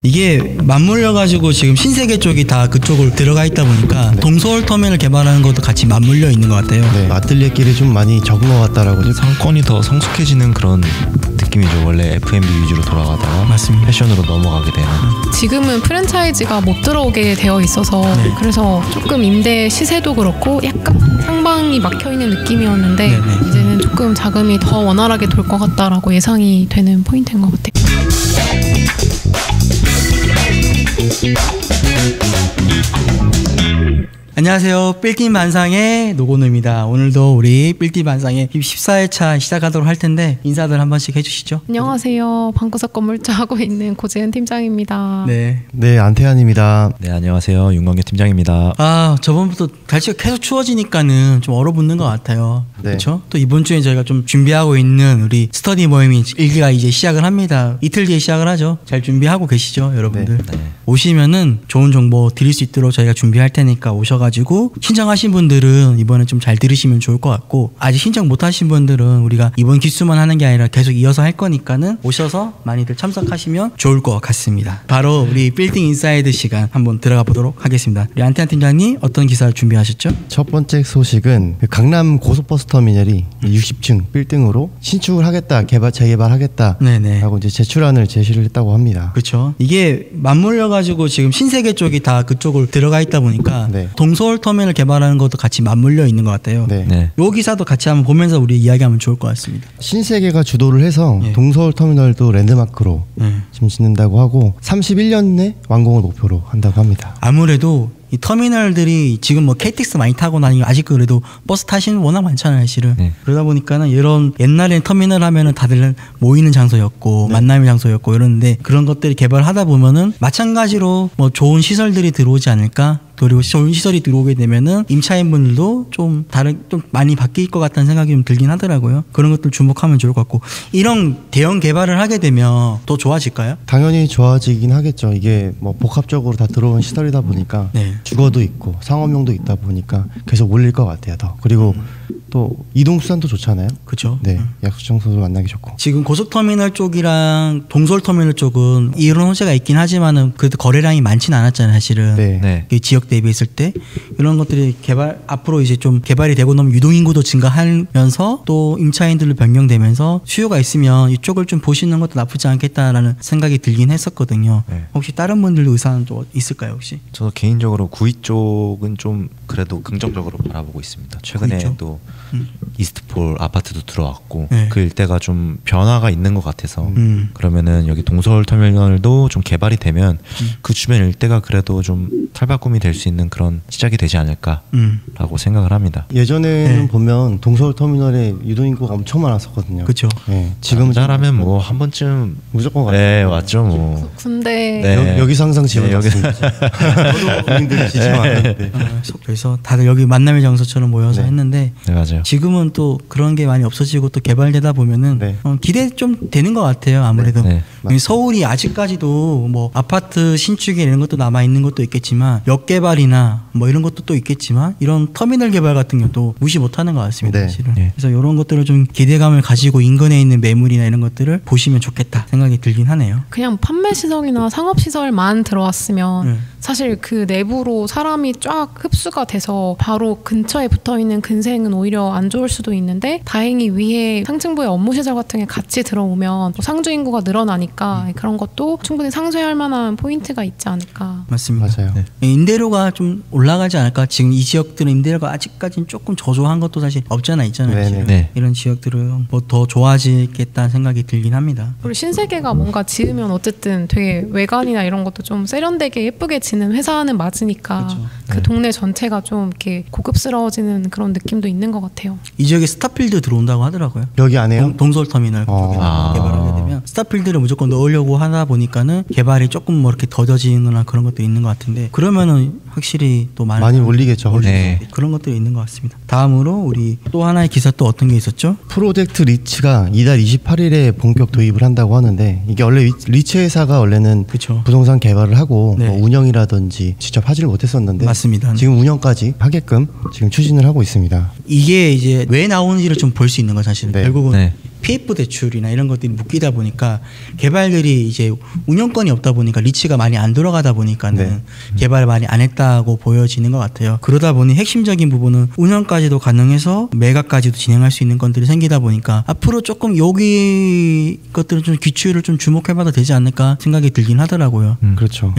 이게 맞물려 가지고 지금 신세계 쪽이 다 그쪽을 들어가 있다 보니까 동서울 터미널 개발하는 것도 같이 맞물려 있는 것 같아요. 네, 아틀리에끼리 좀 많이 적은 것 같다라고. 상권이 더 성숙해지는 그런 느낌이죠. 원래 F&B 위주로 돌아가다가 맞습니다. 패션으로 넘어가게 되는. 지금은 프랜차이즈가 못 들어오게 되어 있어서 그래서 조금 임대 시세도 그렇고 약간 상방이 막혀있는 느낌이었는데 이제는 조금 자금이 더 원활하게 돌 것 같다라고 예상이 되는 포인트인 것 같아요. 안녕하세요. 빌딩 반상의 노건우입니다. 오늘도 우리 빌딩 반상의 14회차 시작하도록 할 텐데 인사들 한 번씩 해주시죠. 안녕하세요. 방구석 건물주 하고 있는 고재은 팀장입니다. 네, 안태환입니다. 네, 안녕하세요. 윤광규 팀장입니다. 저번부터 날씨가 계속 추워지니까는 좀 얼어붙는 것 같아요. 네. 그렇죠? 또 이번 주에 저희가 좀 준비하고 있는 우리 스터디 모임이 일기가 이제 시작을 합니다. 이틀 뒤에 시작을 하죠. 잘 준비하고 계시죠, 여러분들? 네. 오시면은 좋은 정보 드릴 수 있도록 저희가 준비할 테니까 오셔가지고 신청하신 분들은 이번에 좀 잘 들으시면 좋을 것 같고, 아직 신청 못하신 분들은 우리가 이번 기수만 하는 게 아니라 계속 이어서 할 거니까는 오셔서 많이들 참석하시면 좋을 것 같습니다. 바로 우리 빌딩 인사이드 시간 한번 들어가 보도록 하겠습니다. 우리 안태환 팀장님 어떤 기사를 준비하셨죠? 첫 번째 소식은 강남 고속버스 터미널이 60층 빌딩으로 신축을 하겠다, 재개발하겠다 라고 이제 제출안을 제시를 했다고 합니다. 그렇죠. 이게 맞물려 가지고 지금 신세계 쪽이 다 그쪽을 들어가 있다 보니까 동서울 터미널 개발하는 것도 같이 맞물려 있는 것 같아요. 요 기사도 같이 한번 보면서 우리 이야기하면 좋을 것 같습니다. 신세계가 주도를 해서 동서울 터미널도 랜드마크로 지금 짓는다고 하고 31년 내 완공을 목표로 한다고 합니다. 아무래도 이 터미널들이 지금 뭐 KTX 많이 타고 다니고 아직 그래도 버스 타시는 워낙 많잖아요, 사실은. 그러다 보니까는 이런 옛날에 터미널 하면은 다들 모이는 장소였고 만남의 장소였고 이러는데 그런 것들이 개발하다 보면은 마찬가지로 뭐 좋은 시설들이 들어오지 않을까? 그리고 좋은 시설이 들어오게 되면은 임차인분들도 좀 많이 바뀔 것 같다는 생각이 좀 들긴 하더라고요. 그런 것들 주목하면 좋을 것 같고, 이런 대형 개발을 하게 되면 더 좋아질까요? 당연히 좋아지긴 하겠죠. 이게 뭐 복합적으로 다 들어온 시설이다 보니까 주거도 있고 상업용도 있다 보니까 계속 올릴 것 같아요. 더. 그리고 또 이동 수단도 좋잖아요. 그렇죠. 네, 약속 장소도 만나기 좋고. 지금 고속터미널 쪽이랑 동서울 터미널 쪽은 이런 호재가 있긴 하지만은 그래도 거래량이 많지는 않았잖아요, 사실은. 지역 대비했을 때 이런 것들이 앞으로 이제 좀 개발이 되고 나면 유동 인구도 증가하면서 또 임차인들로 변경되면서 수요가 있으면 이쪽을 좀 보시는 것도 나쁘지 않겠다라는 생각이 들긴 했었거든요. 혹시 다른 분들도 의사는 또 있을까요, 혹시? 저도 개인적으로 구이 쪽은 좀 그래도 긍정적으로 바라보고 있습니다. 최근에 또 이스트폴 아파트도 들어왔고 그 일대가 좀 변화가 있는 것 같아서 그러면은 여기 동서울 터미널도 좀 개발이 되면 그 주변 일대가 그래도 좀 탈바꿈이 될 수 있는 그런 시작이 되지 않을까라고 생각을 합니다. 예전에는 보면 동서울 터미널에 유동인구가 엄청 많았었거든요. 그렇죠. 지금 잘하면 뭐 한 번쯤 무조건 왔죠. 왔죠 뭐. 근데 여기서 항상 지원했습니다. 저도 국민들이 지지 않았는데. 그래서 다들 여기 만남의 장소처럼 모여서 했는데 맞아요. 지금은 또 그런 게 많이 없어지고 또 개발되다 보면은 기대 좀 되는 것 같아요. 아무래도 서울이 아직까지도 뭐 아파트 신축이 이런 것도 남아 있는 것도 있겠지만 역 개발이나 뭐 이런 것도 또 있겠지만 이런 터미널 개발 같은 경우도 무시 못하는 것 같습니다. 사실은. 그래서 이런 것들을 좀 기대감을 가지고 인근에 있는 매물이나 이런 것들을 보시면 좋겠다 생각이 들긴 하네요. 그냥 판매 시설이나 상업 시설만 들어왔으면 사실 그 내부로 사람이 쫙 흡수가 돼서 바로 근처에 붙어있는 근생은 오히려 안 좋을 수도 있는데 다행히 위에 상층부의 업무 시설 같은 게 같이 들어오면 상주 인구가 늘어나니까 그런 것도 충분히 상쇄할 만한 포인트가 있지 않을까. 맞습니다. 맞아요. 임대료가 좀 올라가지 않을까. 지금 이 지역들은 임대료가 아직까지는 조금 저조한 것도 사실 없잖아요. 이런 지역들은 뭐 더 좋아지겠다는 생각이 들긴 합니다. 그리고 신세계가 뭔가 지으면 어쨌든 되게 외관이나 이런 것도 좀 세련되게 예쁘게 지는 회사는 맞으니까 그 동네 전체가 좀 이렇게 고급스러워지는 그런 느낌도 있는 것 같아요. 이 지역에 스타필드 들어온다고 하더라고요. 여기 안에요? 동서울 터미널 쪽에 개발하게 되면 스타필드를 무조건 넣으려고 하다 보니까는 개발이 조금 뭐 이렇게 더뎌지거나 그런 것도 있는 것 같은데, 그러면은 확실히 또 많이 올리겠죠. 그런 것들이 있는 것 같습니다. 다음으로 우리 또 하나의 기사 또 어떤 게 있었죠? 프로젝트 리츠가 이달 28일에 본격 도입을 한다고 하는데, 이게 원래 리츠 회사가 원래는 부동산 개발을 하고 뭐 운영이라든지 직접 하지를 못했었는데 맞습니다. 지금 운영까지 하게끔 지금 추진을 하고 있습니다. 이게 이제 왜 나오는지를 좀 볼 수 있는 거 사실은. 결국은 PF 대출이나 이런 것들이 묶이다 보니까 개발들이 이제 운영권이 없다 보니까 리치가 많이 안 들어가다 보니까는 개발을 많이 안 했다고 보여지는 것 같아요. 그러다 보니 핵심적인 부분은 운영까지도 가능해서 매각까지도 진행할 수 있는 건들이 생기다 보니까 앞으로 조금 여기 것들은 좀 기초를 좀 주목해봐도 되지 않을까 생각이 들긴 하더라고요. 그렇죠.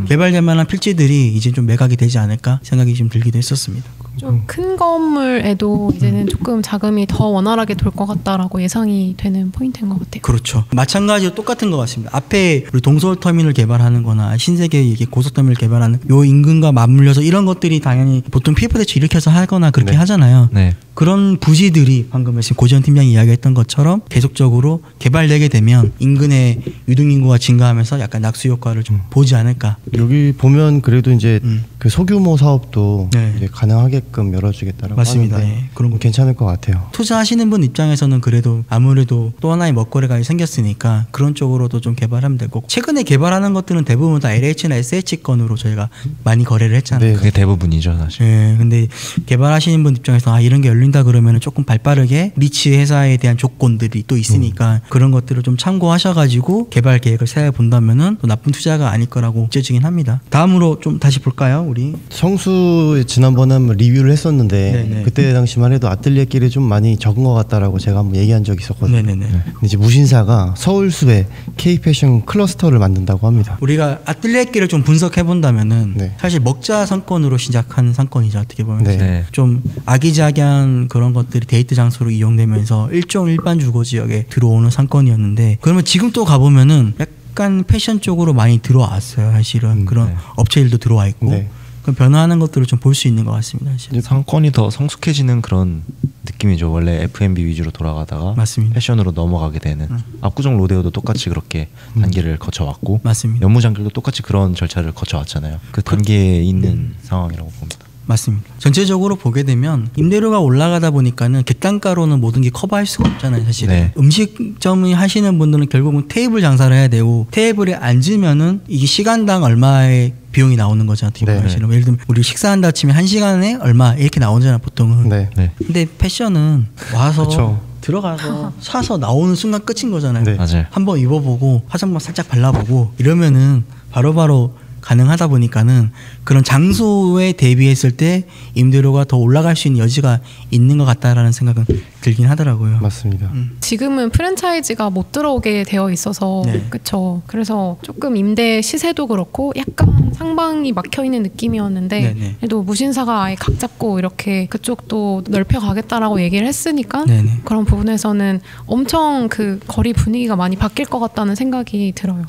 개발될 만한 필지들이 이제 좀 매각이 되지 않을까 생각이 좀 들기도 했었습니다. 좀 큰 건물에도 이제는 조금 자금이 더 원활하게 돌 것 같다라고 예상이 되는 포인트인 것 같아요. 그렇죠. 마찬가지로 똑같은 것 같습니다. 앞에 우리 동서울 터미널 개발하는 거나 신세계 이게 고속터미널 개발하는 요 인근과 맞물려서 이런 것들이 당연히 보통 PF 대출 일으켜서 하거나 그렇게 하잖아요. 그런 부지들이 방금 말씀 고지현 팀장이 이야기했던 것처럼 계속적으로 개발되게 되면 인근의 유동인구가 증가하면서 약간 낙수 효과를 좀 보지 않을까. 여기 보면 그래도 이제 그 소규모 사업도 이제 가능하게끔 열어주겠다라고 맞습니다. 하는데 그런 거 괜찮을 것 같아요. 투자하시는 분 입장에서는 그래도 아무래도 또 하나의 먹거리가 생겼으니까 그런 쪽으로도 좀 개발하면 될 거고, 최근에 개발하는 것들은 대부분 다 LH나 SH건으로 저희가 많이 거래를 했잖아요. 그게 대부분이죠 사실. 근데 개발하시는 분 입장에서 이런 게 열린다 그러면 조금 발빠르게 리치 회사에 대한 조건들이 또 있으니까 그런 것들을 좀 참고하셔가지고 개발 계획을 세워본다면은 또 나쁜 투자가 아닐 거라고 느껴지긴 합니다. 다음으로 좀 다시 볼까요, 우리? 성수 지난번에 한번 리뷰를 했었는데 그때 당시만 해도 아틀리에끼리 좀 많이 적은 것 같다라고 제가 한번 얘기한 적이 있었거든요. 근데 이제 무신사가 서울숲에 K-패션 클러스터를 만든다고 합니다. 우리가 아틀리에끼를 좀 분석해 본다면은 사실 먹자 상권으로 시작한 상권이죠, 어떻게 보면. 좀 아기자기한 그런 것들이 데이트 장소로 이용되면서 일반 주거 지역에 들어오는 상권이었는데, 그러면 지금 또 가보면은 약간 패션 쪽으로 많이 들어왔어요. 사실은 그런 업체들도 들어와 있고 그럼 변화하는 것들을 좀 볼 수 있는 것 같습니다. 사실. 상권이 더 성숙해지는 그런 느낌이죠. 원래 F&B 위주로 돌아가다가 맞습니다. 패션으로 넘어가게 되는. 압구정 로데오도 똑같이 그렇게 단계를 거쳐왔고, 맞습니다. 연무장길도 똑같이 그런 절차를 거쳐왔잖아요. 그 단계에 있는 상황이라고 봅니다. 맞습니다. 전체적으로 보게 되면 임대료가 올라가다 보니까는 객단가로는 모든 게 커버할 수가 없잖아요, 사실은. 음식점이 하시는 분들은 결국은 테이블 장사를 해야 되고, 테이블에 앉으면은 이게 시간당 얼마의 비용이 나오는 거잖아요. 예를 들면 우리 식사한다 치면 1시간에 얼마 이렇게 나오잖아요, 보통은. 근데 패션은 와서 들어가서 사서 나오는 순간 끝인 거잖아요. 한번 입어보고 화장만 살짝 발라보고 이러면은 바로바로 가능하다 보니까는 그런 장소에 대비했을 때 임대료가 더 올라갈 수 있는 여지가 있는 것 같다라는 생각은 들긴 하더라고요. 맞습니다. 지금은 프랜차이즈가 못 들어오게 되어 있어서 그렇죠. 그래서 조금 임대 시세도 그렇고 약간 상방이 막혀 있는 느낌이었는데 그래도 무신사가 아예 각 잡고 이렇게 그쪽도 넓혀 가겠다라고 얘기를 했으니까 그런 부분에서는 엄청 그 거리 분위기가 많이 바뀔 것 같다는 생각이 들어요.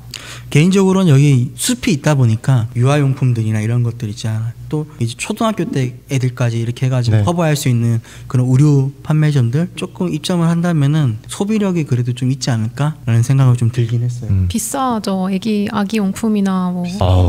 개인적으로는 여기 숲이 있다 보니까 유아용품들이나 이런 것들 있잖아요. 또 이제 초등학교 때 애들까지 이렇게 해가지고 커버할 수 있는 그런 의류 판매점들 조금 입점을 한다면은 소비력이 그래도 좀 있지 않을까라는 생각을 좀 들긴 했어요. 비싸죠. 아기 용품이나 뭐.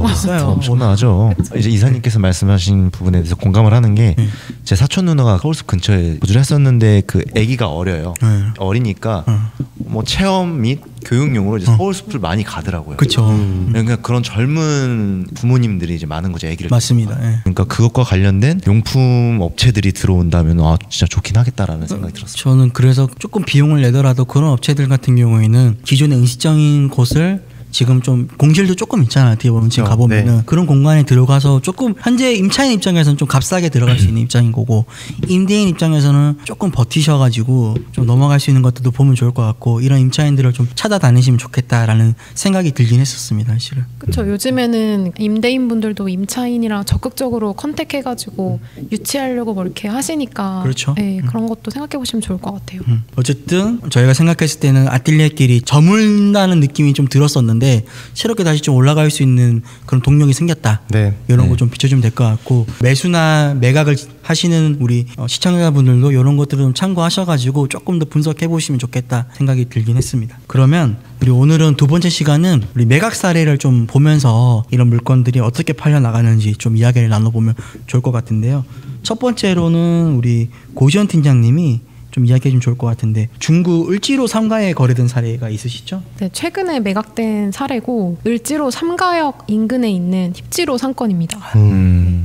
비싸요. 엄청나죠. 이제 이사님께서 말씀하신 부분에 대해서 공감을 하는 게, 제 사촌 누나가 서울숲 근처에 거주를 했었는데 그 아기가 어려요. 어리니까 뭐 체험 및 교육용으로 이제 서울숲을 많이 가더라고요. 그렇죠. 그러니까 그런 젊은 부모님들이 이제 많은 거죠, 아기를. 맞습니다. 그러니까 그것과 관련된 용품 업체들이 들어온다면 진짜 좋긴 하겠다라는 생각이 들었어요. 저는 그래서 조금 비용을 내더라도 그런 업체들 같은 경우에는 기존의 음식적인 곳을 지금 좀 공실도 조금 있잖아요. 어떻게 보면 지금 가보면은 그런 공간에 들어가서 조금 현재 임차인 입장에서는 좀 값싸게 들어갈 수 있는 입장인 거고, 임대인 입장에서는 조금 버티셔가지고 좀 넘어갈 수 있는 것들도 보면 좋을 것 같고, 이런 임차인들을 좀 찾아다니시면 좋겠다라는 생각이 들긴 했었습니다, 사실은. 그렇죠. 요즘에는 임대인분들도 임차인이랑 적극적으로 컨택해가지고 유치하려고 뭐 이렇게 하시니까 그렇죠. 그런 것도 생각해 보시면 좋을 것 같아요. 어쨌든 저희가 생각했을 때는 아틀리에끼리 저물다는 느낌이 좀 들었었는데 새롭게 다시 좀 올라갈 수 있는 그런 동력이 생겼다. 이런 거 좀 비춰주면 될 것 같고, 매수나 매각을 하시는 우리 시청자분들도 이런 것들을 좀 참고하셔가지고 조금 더 분석해 보시면 좋겠다 생각이 들긴 했습니다. 그러면 우리 오늘은 두 번째 시간은 우리 매각 사례를 좀 보면서 이런 물건들이 어떻게 팔려 나가는지 좀 이야기를 나눠보면 좋을 것 같은데요. 첫 번째로는 우리 고지현 팀장님이 좀 이야기해 주면 좋을 것 같은데 중구 을지로 3가에 거래된 사례가 있으시죠? 네, 최근에 매각된 사례고 을지로 3가역 인근에 있는 힙지로 상권입니다.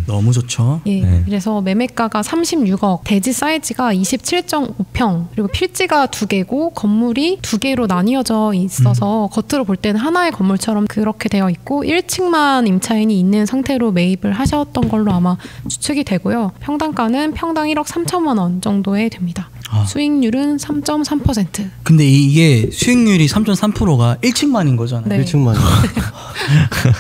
너무 좋죠. 예, 네. 그래서 매매가가 36억, 대지 사이즈가 27.5평, 그리고 필지가 2개고 건물이 2개로 나뉘어져 있어서 겉으로 볼 때는 하나의 건물처럼 그렇게 되어 있고 1층만 임차인이 있는 상태로 매입을 하셨던 걸로 아마 추측이 되고요. 평당가는 평당 1억 3천만 원 정도에 됩니다. 수익률은 3.3%. 근데 이게 수익률이 3.3%가 1층만인 거잖아요. 네. 1층만.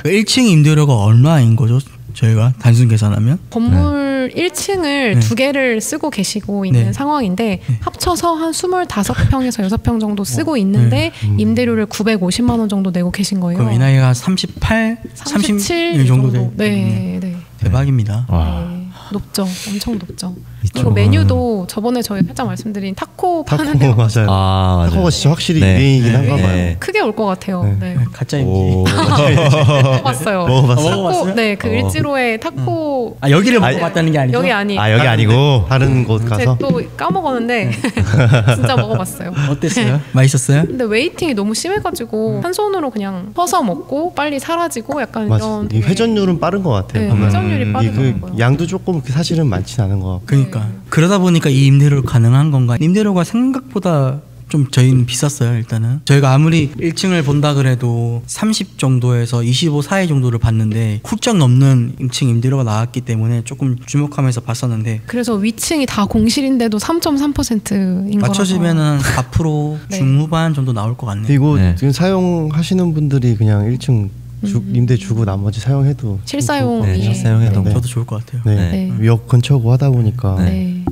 1층 임대료가 얼마인 거죠? 저희가 단순 계산하면 건물 1층을 2개를 쓰고 계시고 있는 상황인데 합쳐서 한 25평에서 6평 정도 쓰고 있는데 임대료를 950만 원 정도 내고 계신 거예요. 그럼 이 나이가 38, 37 정도 돼요. 네. 대박입니다. 네. 높죠. 엄청 높죠. 그리고 메뉴도 저번에 저희 살짝 말씀드린 타코 파는 데 맞아요. 맞아요. 타코가 진짜 확실히 유행이긴 한가 봐요. 크게 올 것 같아요. 네. 가짜인지 먹어봤어요. 먹어봤어요? 네, 그 을지로에 타코. 여기를 먹어봤다는 게 아니죠? 여기 아니. 여기 아니고 다른 곳 가서. 제가 또 까먹었는데 진짜 먹어봤어요. 어땠어요? 맛있었어요? 근데 웨이팅이 너무 심해가지고 한 손으로 그냥 퍼서 먹고 빨리 사라지고 약간 이런. 이 회전율은 빠른 것 같아요. 네, 회전율이 빠르더라고요. 양도 조금 사실은 많진 않은 것 같고. 그러니까 그러다 보니까 이 임대료가 가능한 건가? 임대료가 생각보다 좀 저희는 비쌌어요. 일단은 저희가 아무리 1층을 본다 그래도 30 정도에서 25 사이 정도를 봤는데 훌쩍 넘는 1층 임대료가 나왔기 때문에 조금 주목하면서 봤었는데 그래서 위층이 다 공실인데도 3.3%인 거라서 맞춰지면은 4% 네. 중후반 정도 나올 것 같네요. 그리고 지금 사용하시는 분들이 그냥 1층 임대 주고 나머지 사용해도 실사용해도 저도 좋을 것 같아요. 역 근처고 하다 보니까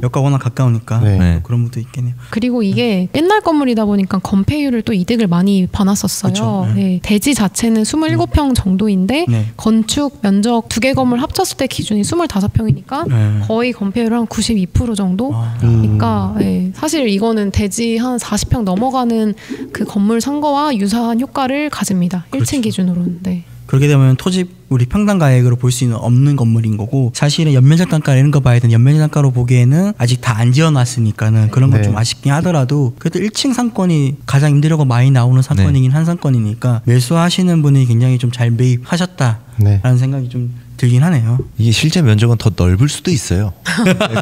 역과 워낙 가까우니까 그런 분도 있겠네요. 그리고 이게 옛날 건물이다 보니까 건폐율을 또 이득을 많이 봐놨었어요. 대지 자체는 27평 정도인데 건축 면적 2개 건물 합쳤을 때 기준이 25평이니까 거의 건폐율 한 92% 정도. 그러니까 사실 이거는 대지 한 40평 넘어가는 그 건물 산 거와 유사한 효과를 가집니다. 1층 기준으로는. 그렇게 되면 토지 우리 평당 가액으로 볼 수 있는 없는 건물인 거고 사실은 연면적 단가 이런 거 봐야 되는 연면적 단가로 보기에는 아직 다 안 지어놨으니까는 그런 건 좀 아쉽긴 하더라도 그래도 1층 상권이 가장 임대료가 많이 나오는 상권이긴 한 상권이니까 매수하시는 분이 굉장히 좀 잘 매입하셨다라는 생각이 좀 들긴 하네요. 이게 실제 면적은 더 넓을 수도 있어요.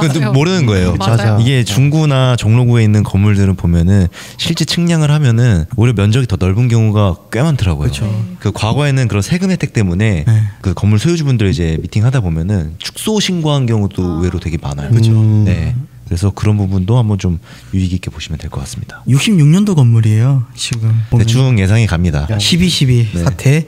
그건 모르는 거예요. 맞아요. 이게 중구나 종로구에 있는 건물들은 보면은 실제 측량을 하면은 오히려 면적이 더 넓은 경우가 꽤 많더라고요. 그 과거에는 그런 세금 혜택 때문에 그 건물 소유주분들 이제 미팅하다 보면은 축소 신고한 경우도 의외로 되게 많아요. 네. 그래서 그런 부분도 한번 좀 유의 깊게 보시면 될 것 같습니다. 66년도 건물이에요. 지금 대충 예상이 갑니다. 12 사태.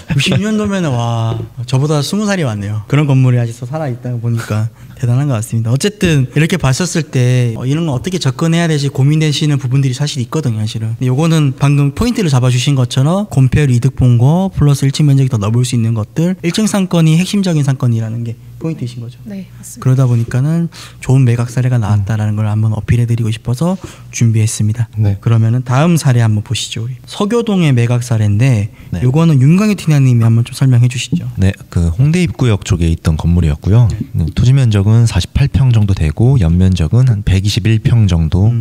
66년도면은 와 저보다 20살이 많네요. 그런 건물이 아직도 살아있다 보니까 대단한 것 같습니다. 어쨌든 이렇게 봤었을 때 이런 거 어떻게 접근해야 될지 고민되시는 부분들이 사실 있거든요. 사실은. 근데 요거는 방금 포인트를 잡아주신 것처럼 건폐율 이득 본 거 플러스 1층 면적이 더 넓을 수 있는 것들 1층 상권이 핵심적인 상권이라는 게 포인트이신 거죠. 네, 맞습니다. 그러다 보니까는 좋은 매각 사례가 나왔다라는 걸 한번 어필해드리고 싶어서 준비했습니다. 그러면은 다음 사례 한번 보시죠. 우리 서교동의 매각 사례인데 요거는 윤광희 팀장님이 한번 좀 설명해 주시죠. 네, 그 홍대 입구역 쪽에 있던 건물이었고요. 토지 면적은 48평 정도 되고 연면적은 한 121평 정도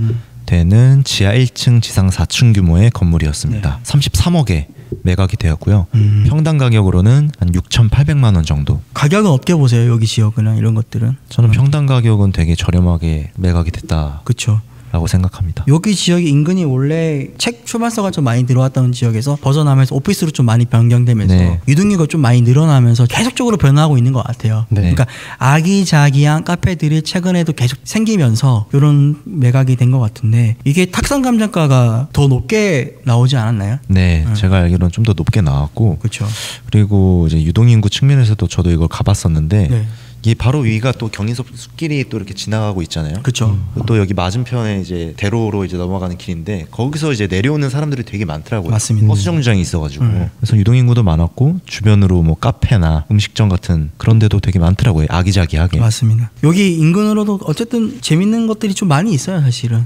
되는 지하 1층 지상 4층 규모의 건물이었습니다. 33억에 매각이 되었고요. 평당 가격으로는 한 6,800만 원 정도. 가격은 어떻게 보세요? 여기 지역이나 이런 것들은? 저는 평당 가격은 되게 저렴하게 매각이 됐다. 그렇죠. 라고 생각합니다. 여기 지역이 인근이 원래 책 출판사가 좀 많이 들어왔던 지역에서 벗어나면서 오피스로 좀 많이 변경되면서 유동인구가 좀 많이 늘어나면서 계속적으로 변화하고 있는 것 같아요. 그러니까 아기자기한 카페들이 최근에도 계속 생기면서 이런 매각이 된 것 같은데 이게 탁상 감정가가 더 높게 나오지 않았나요? 네, 제가 알기로는 좀 더 높게 나왔고, 그렇죠. 그리고 이제 유동인구 측면에서도 저도 이걸 가봤었는데. 이게 바로 위가 또 경인섭 숲길이 또 이렇게 지나가고 있잖아요. 그렇죠. 또 여기 맞은편에 이제 대로로 이제 넘어가는 길인데 거기서 이제 내려오는 사람들이 되게 많더라고요. 맞습니다. 버스 정류장이 있어가지고 그래서 유동인구도 많았고 주변으로 뭐 카페나 음식점 같은 그런 데도 되게 많더라고요. 아기자기하게. 맞습니다. 여기 인근으로도 어쨌든 재밌는 것들이 좀 많이 있어요, 사실은.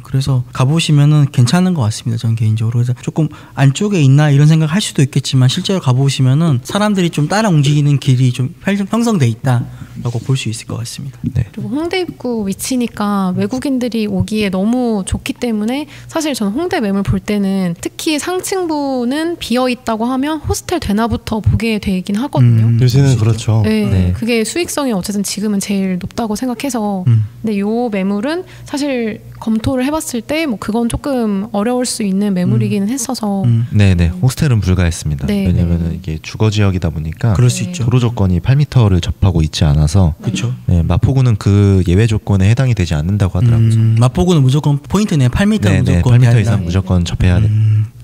그래서 가보시면은 괜찮은 것 같습니다. 저는 개인적으로. 그래서 조금 안쪽에 있나 이런 생각 할 수도 있겠지만 실제로 가보시면은 사람들이 좀 따라 움직이는 길이 좀 형성돼 있다. 라고 볼 수 있을 것 같습니다. 네. 그리고 홍대 입구 위치니까 외국인들이 오기에 너무 좋기 때문에 사실 저는 홍대 매물 볼 때는 특히 상층부는 비어있다고 하면 호스텔 되나부터 보게 되긴 하거든요. 요새는 그렇죠. 네, 네. 그게 수익성이 어쨌든 지금은 제일 높다고 생각해서 근데 요 매물은 사실 검토를 해봤을 때 뭐 그건 조금 어려울 수 있는 매물이기는 했어서 네네 호스텔은 불가했습니다. 네, 왜냐면은 이게 주거 지역이다 보니까 그럴 수 있죠. 도로 조건이 8m를 접하고 있지 않아서 그렇죠. 네, 마포구는 그 예외 조건에 해당이 되지 않는다고 하더라고요. 마포구는 무조건 포인트네. 8m 네네, 무조건 8m 이상 무조건 접해야 돼.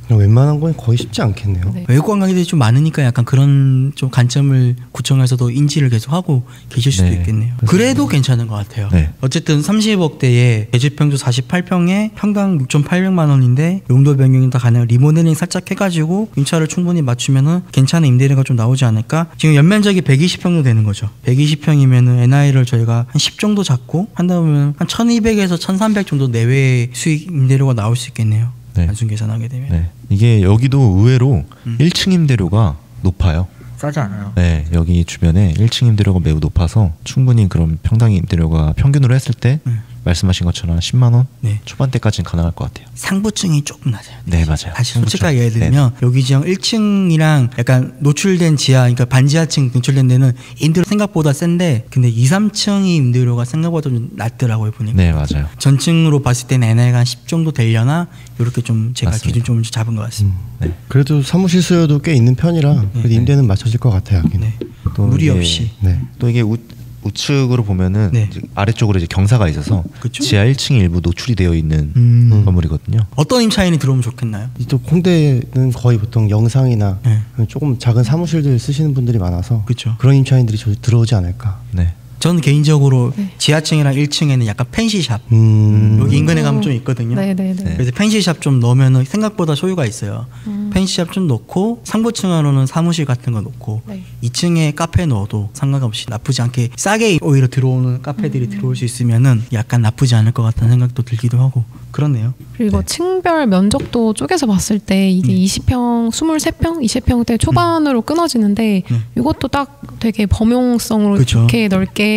웬만한 건 거의 쉽지 않겠네요. 네. 외국 관광객들이 좀 많으니까 약간 그런 좀 관점을 구청에서도 인지를 계속 하고 계실 수도 네. 있겠네요. 그래도 괜찮은 것 같아요. 네. 어쨌든 30억대에 대지평수 48평에 평당 6,800만 원인데 용도 변경이 다 가능한 리모델링 살짝 해가지고 임차를 충분히 맞추면은 괜찮은 임대료가 좀 나오지 않을까. 지금 연면적이 120평도 되는 거죠. 120평이면은 NI를 저희가 한 10 정도 잡고 한다 보면 한 1,200에서 1,300 정도 내외 수익 임대료가 나올 수 있겠네요. 네. 단순 계산하게 되면. 네. 이게 여기도 의외로 1층 임대료가 높아요. 싸지 않아요. 네, 여기 주변에 1층 임대료가 매우 높아서 충분히 그럼 평당 임대료가 평균으로 했을 때 말씀하신 것처럼 10만 원 네. 초반대까지는 가능할 것 같아요. 상부층이 조금 낮아요. 네, 맞아요. 다시 상부층. 솔직하게 예를 들면 여기 지역 1층이랑 약간 노출된 지하, 그러니까 반지하층 노출된 데는 임대료 생각보다 센데 근데 2, 3층이 임대료가 생각보다 좀 낮더라고요 보니까. 네, 맞아요. 전층으로 봤을 때는 NI가 한 10 정도 되려나 이렇게 좀 제가 맞습니다. 기준 좀 잡은 것 같습니다. 네. 그래도 사무실 수요도 꽤 있는 편이라 그래도 임대는 맞춰질 것 같아요. 여기는. 네. 또 무리 이게- 없이. 네. 또 이게 우측으로 보면은 네. 이제 아래쪽으로 이제 경사가 있어서 그쵸? 지하 1층이 일부 노출이 되어 있는 건물이거든요. 어떤 임차인이 들어오면 좋겠나요? 또 홍대는 거의 보통 영상이나 네. 조금 작은 사무실들 쓰시는 분들이 많아서 그쵸. 그런 임차인들이 들어오지 않을까. 네. 저는 개인적으로 지하층이랑 1층에는 약간 펜시샵 여기 인근에 가면 좀 있거든요. 네네네. 그래서 펜시샵 좀 넣으면은 생각보다 소유가 있어요. 펜시샵 좀 넣고 상부층으로는 사무실 같은 거 넣고 네. 2층에 카페 넣어도 상관없이 나쁘지 않게 싸게 오히려 들어오는 카페들이 들어올 수 있으면은 약간 나쁘지 않을 것 같다는 생각도 들기도 하고 그렇네요. 그리고 층별 면적도 쪼개서 봤을 때 이게 20평, 23평, 20평대 초반으로 끊어지는데 이것도 딱 되게 범용성으로 그쵸. 좋게 넓게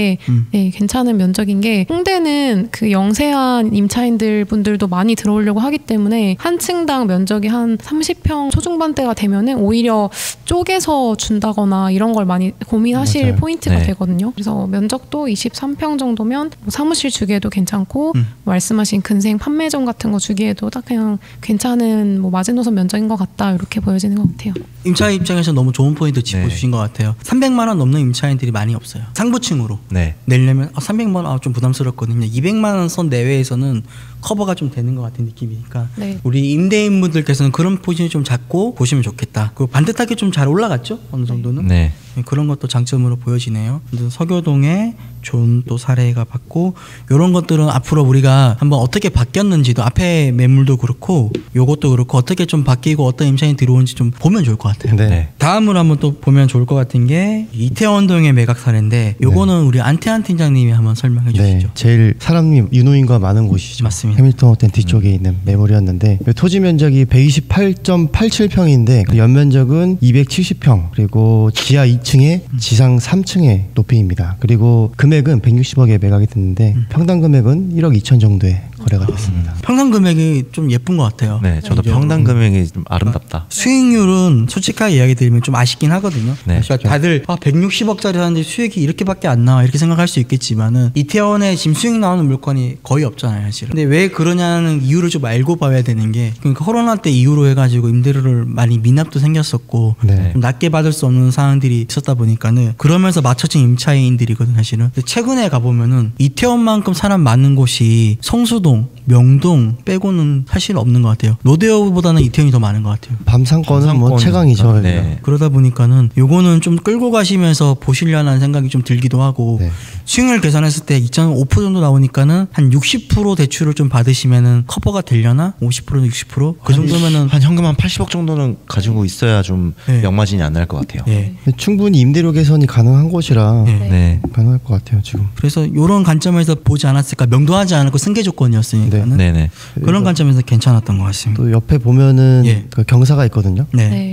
네, 괜찮은 면적인 게 홍대는 그 영세한 임차인들 분들도 많이 들어오려고 하기 때문에 한 층당 면적이 한 30평 초중반대가 되면은 오히려 쪼개서 준다거나 이런 걸 많이 고민하실 맞아요. 포인트가 네. 되거든요. 그래서 면적도 23평 정도면 뭐 사무실 주기에도 괜찮고 말씀하신 근생 판매점 같은 거 주기에도 딱 그냥 괜찮은 뭐 마지노선 면적인 것 같다 이렇게 보여지는 것 같아요. 임차인 입장에서 너무 좋은 포인트 짚어주신 네. 것 같아요. 300만 원 넘는 임차인들이 많이 없어요. 상부층으로 네. 내려면 300만 원 좀 부담스럽거든요. 200만 원 선 내외에서는 커버가 좀 되는 것 같은 느낌이니까 네. 우리 임대인분들께서는 그런 포지션이 좀 잡고 보시면 좋겠다. 그 반듯하게 좀 잘 올라갔죠 어느 정도는. 네. 그런 것도 장점으로 보여지네요. 서교동에 좋은 또 사례가 봤고 이런 것들은 앞으로 우리가 한번 어떻게 바뀌었는지도 앞에 매물도 그렇고 요것도 그렇고 어떻게 좀 바뀌고 어떤 임차인이 들어오는지 좀 보면 좋을 것 같아요. 네. 네. 다음으로 한번 또 보면 좋을 것 같은 게 이태원동의 매각 사례인데 요거는 우리 안태한 팀장님이 한번 설명해 네, 주시죠. 제일 사람이 유노인과 많은 곳이죠. 맞습니다. 해밀턴 호텔 뒤쪽에 있는 매물이었는데 토지 면적이 128.87평인데 그 연면적은 270평 그리고 지하 2층에 지상 3층의 높이입니다. 그리고 금액은 160억에 매각이 됐는데 평당 금액은 1억 2천 정도에 거래가 됐습니다. 평당 금액이 좀 예쁜 것 같아요. 네, 저도 평당 금액이 좀 아름답다. 수익률은 솔직하게 이야기 드리면 좀 아쉽긴 하거든요. 네. 그러니까 다들 160억짜리 하는데 수익이 이렇게밖에 안 나와 이렇게 생각할 수 있겠지만은 이태원에 지금 수익 나오는 물건이 거의 없잖아요, 사실은. 근데 왜 그러냐는 이유를 좀 알고 봐야 되는 게 그러니까 코로나 때 이후로 해가지고 임대료를 많이 미납도 생겼었고 네. 좀 낮게 받을 수 없는 상황들이 있었다 보니까는 그러면서 맞춰진 임차인들이거든 사실은. 근데 최근에 가보면은 이태원만큼 사람 많은 곳이 성수동, 명동 빼고는 사실 없는 것 같아요. 노대호보다는 이태원이 더 많은 것 같아요. 밤상권은 뭐 최강이죠. 네. 그러다 보니까는 요거는 좀 끌고 가시면서 보시려는 생각이 좀 들기도 하고 네. 수익률 계산했을 때 2.5% 정도 나오니까는 한 60% 대출을 좀 받으시면은 커버가 되려나? 50%는 60%? 그 정도면은 한 현금 한 80억 정도는 가지고 있어야 좀 네. 역마진이 안 날 것 같아요. 예. 충분히 임대료 개선이 가능한 곳이라 예. 네. 가능할 것 같아요 지금. 그래서 요런 관점에서 보지 않았을까? 명도하지 않고 승계 조건이었죠. 아니었으니까는 네네. 그런 관점에서 괜찮았던 것 같습니다. 또 옆에 보면은 그 경사가 있거든요.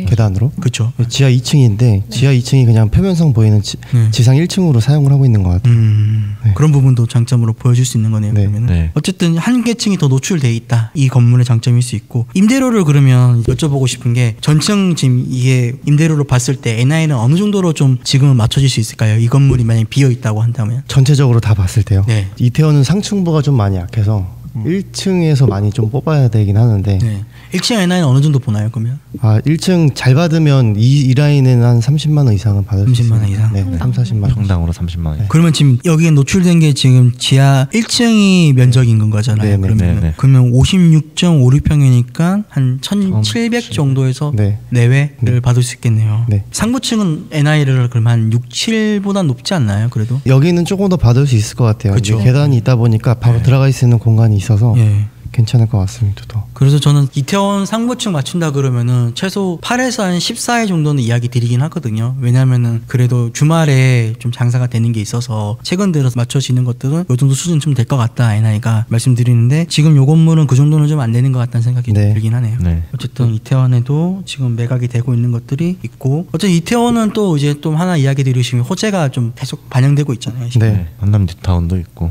계단으로. 그렇죠. 지하 2층인데 지하 2층이 그냥 표면성 보이는 지상 1층으로 사용을 하고 있는 것 같아요. 그런 부분도 장점으로 보여줄 수 있는 거네요. 그러면 어쨌든 한 계층이 더 노출돼 있다. 이 건물의 장점일 수 있고 임대료를 그러면 여쭤보고 싶은 게 전층 지금 이게 임대료로 봤을 때 NI는 어느 정도로 좀 지금은 맞춰질 수 있을까요? 이 건물이 만약 비어 있다고 한다면 전체적으로 다 봤을 때요. 이태원은 상층부가 좀 많이 약해서 1층에서 많이 좀 뽑아야 되긴 하는데 1층 NI는 어느 정도 보나요 그러면? 1층 잘 받으면 이 라인은 한 30만 원 이상은 받을 수 있어요. 30만 원 이상? 네, 30-40만 원. 평당으로 30만 원. 그러면 지금 여기에 노출된 게 지금 지하 1층이 면적인 건 거잖아요. 그러면 56.56평이니까 한 1,700 정도에서 내외를 받을 수 있겠네요. 상부층은 NI를 그럼 한 6, 7보다 높지 않나요? 그래도? 여기는 조금 더 받을 수 있을 것 같아요. 그쵸? 계단이 있다 보니까 바로 들어갈 수 있는 공간이 있어서 괜찮을 것 같습니다. 더. 그래서 저는 이태원 상부층 맞춘다 그러면은 최소 8에서 한 14회 정도는 이야기 드리긴 하거든요. 왜냐면은 그래도 주말에 좀 장사가 되는 게 있어서 최근 들어서 맞춰지는 것들은 요 정도 수준 좀 될 것 같다 NI가 말씀드리는데 지금 요 건물은 그 정도는 좀 안 되는 것 같다는 생각이 들긴 하네요. 어쨌든 이태원에도 지금 매각이 되고 있는 것들이 있고 어쨌든 이태원은 또 이제 또 하나 이야기 드리시면 호재가 좀 계속 반영되고 있잖아요. 지금. 한남 뉴타운도 있고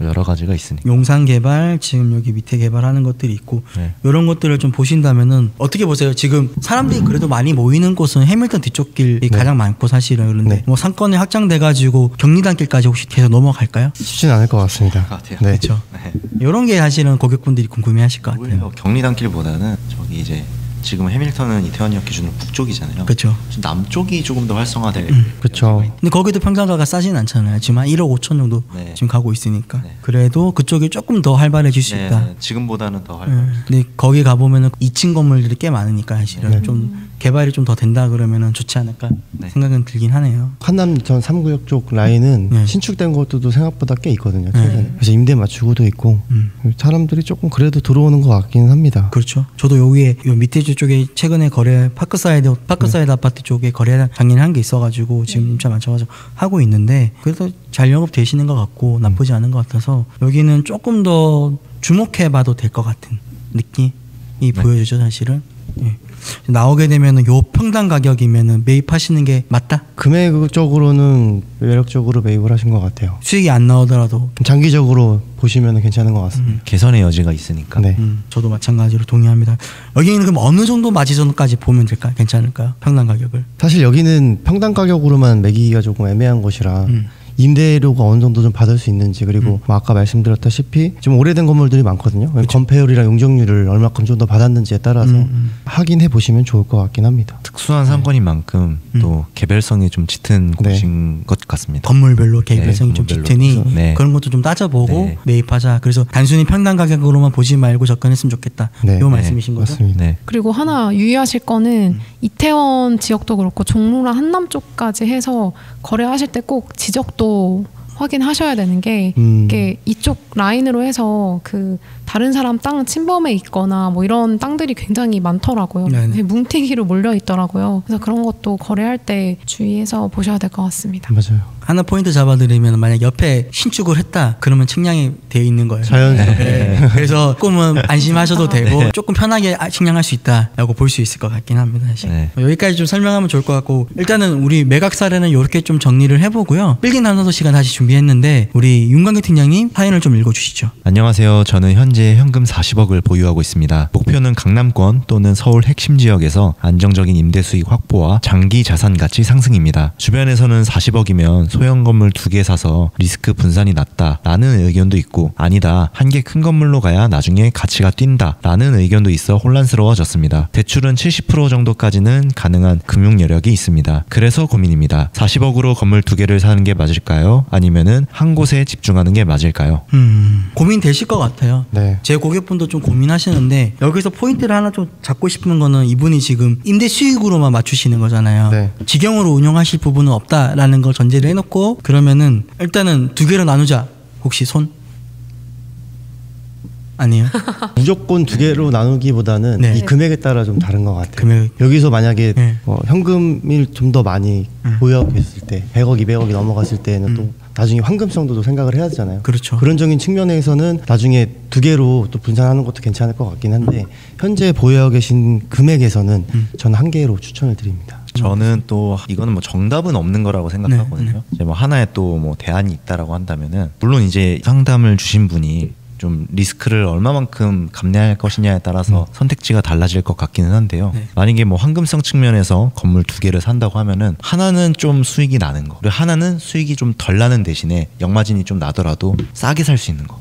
여러 가지가 있으니까. 용산 개발 지금 여기 밑에 개발하는 것들이 있고 이런 것들을 좀 보신다면은 어떻게 보세요? 지금 사람들이 그래도 많이 모이는 곳은 해밀턴 뒤쪽 길이 가장 많고 사실은 그런데 뭐 상권이 확장돼 가지고 경리단길까지 혹시 계속 넘어갈까요? 쉽진 않을 것 같습니다. 그렇죠. 이런 게 사실은 고객분들이 궁금해하실 것 같아요. 경리단길보다는 저기 이제 지금 해밀턴은 이태원역 기준으로 북쪽이잖아요. 그렇죠. 남쪽이 조금 더 활성화될. 그렇죠. 근데 거기도 평당가가 싸진 않잖아요. 지금 한 1억 5천 정도 지금 가고 있으니까. 그래도 그쪽이 조금 더 활발해질 수 있다. 지금보다는 더 활발. 근데 거기 가 보면은 2층 건물들이 꽤 많으니까 사실은 좀 개발이 좀 더 된다 그러면은 좋지 않을까 생각은 들긴 하네요. 한남 전 3구역 쪽 라인은 신축된 것들도 생각보다 꽤 있거든요. 그래서 임대 맞추고도 있고 사람들이 조금 그래도 들어오는 것 같기는 합니다. 그렇죠. 저도 여기에 요 밑에 쪽에 최근에 거래 파크사이드 아파트 쪽에 거래 작년에 한 게 있어가지고 지금 임차 맞춰가지고 하고 있는데 그래도 잘 영업 되시는 것 같고 나쁘지 않은 것 같아서 여기는 조금 더 주목해봐도 될 것 같은 느낌이 보여주죠 사실은. 나오게 되면은 요 평당 가격이면은 매입하시는 게 맞다? 금액적으로는 매력적으로 매입을 하신 것 같아요. 수익이 안 나오더라도 장기적으로 보시면 괜찮은 것 같습니다. 개선의 여지가 있으니까. 저도 마찬가지로 동의합니다. 여기는 그럼 어느 정도 마지선까지 보면 될까? 괜찮을까요? 평당 가격을? 사실 여기는 평당 가격으로만 매기기가 조금 애매한 곳이라 임대료가 어느 정도 좀 받을 수 있는지 그리고 뭐 아까 말씀드렸다시피 좀 오래된 건물들이 많거든요. 건폐율이랑 용적률을 얼마큼 좀 더 받았는지에 따라서 확인해 보시면 좋을 것 같긴 합니다. 특수한 상권인 만큼 또 개별성이 좀 짙은 곳인 것 같습니다. 건물별로 개별성이 좀 짙으니 그런 것도 좀 따져보고 매입하자. 그래서 단순히 평당 가격으로만 보지 말고 접근했으면 좋겠다. 이 말씀이신 거죠? 맞습니다. 그리고 하나 유의하실 거는 이태원 지역도 그렇고 종로랑 한남 쪽까지 해서 거래하실 때 꼭 지적도 확인하셔야 되는 게 이게 이쪽 라인으로 해서 그 다른 사람 땅 침범해 있거나 뭐 이런 땅들이 굉장히 많더라고요. 뭉티기로 몰려 있더라고요. 그래서 그런 것도 거래할 때 주의해서 보셔야 될 것 같습니다. 맞아요. 하나 포인트 잡아드리면 만약 옆에 신축을 했다 그러면 측량이 되어 있는 거예요. 자연스럽게. 그래서 조금은 안심하셔도 되고 조금 편하게 측량할 수 있다라고 볼 수 있을 것 같긴 합니다. 사실. 여기까지 좀 설명하면 좋을 것 같고 일단은 우리 매각 사례는 이렇게 좀 정리를 해보고요. 빌딩 단서도 시간 다시 준비했는데 우리 윤광규 팀장님 사연을 좀 읽어주시죠. 안녕하세요. 저는 현재 현금 40억을 보유하고 있습니다. 목표는 강남권 또는 서울 핵심 지역에서 안정적인 임대 수익 확보와 장기 자산 가치 상승입니다. 주변에서는 40억이면 소형 건물 2개 사서 리스크 분산이 낮다라는 의견도 있고 아니다. 한 개 큰 건물로 가야 나중에 가치가 뛴다라는 의견도 있어 혼란스러워졌습니다. 대출은 70% 정도까지는 가능한 금융 여력이 있습니다. 그래서 고민입니다. 40억으로 건물 2개를 사는 게 맞을까요? 아니면은 한 곳에 집중하는 게 맞을까요? 고민되실 것 같아요. 제 고객분도 좀 고민하시는데 여기서 포인트를 하나 좀 잡고 싶은 거는 이분이 지금 임대 수익으로만 맞추시는 거잖아요. 직영으로 운영하실 부분은 없다라는 걸 전제를 해놓고 그러면은 일단은 2개로 나누자. 혹시 손? 아니에요? 무조건 2개로 나누기보다는 이 금액에 따라 좀 다른 것 같아요. 여기서 만약에 현금을 좀 더 많이 보유하고 있을 때 100억, 200억이 넘어갔을 때는 또 나중에 황금성도 생각을 해야 되잖아요. 그렇죠. 그런적인 측면에서는 나중에 2개로 또 분산하는 것도 괜찮을 것 같긴 한데 현재 보유하고 계신 금액에서는 저는 1개로 추천을 드립니다. 저는 또 이거는 뭐 정답은 없는 거라고 생각하거든요. 이제 뭐 하나의 또 뭐 대안이 있다라고 한다면은 물론 이제 상담을 주신 분이 좀 리스크를 얼마만큼 감내할 것이냐에 따라서 선택지가 달라질 것 같기는 한데요. 만약에 뭐 황금성 측면에서 건물 2개를 산다고 하면은 하나는 좀 수익이 나는 거, 그리고 하나는 수익이 좀 덜 나는 대신에 역마진이 좀 나더라도 싸게 살 수 있는 거.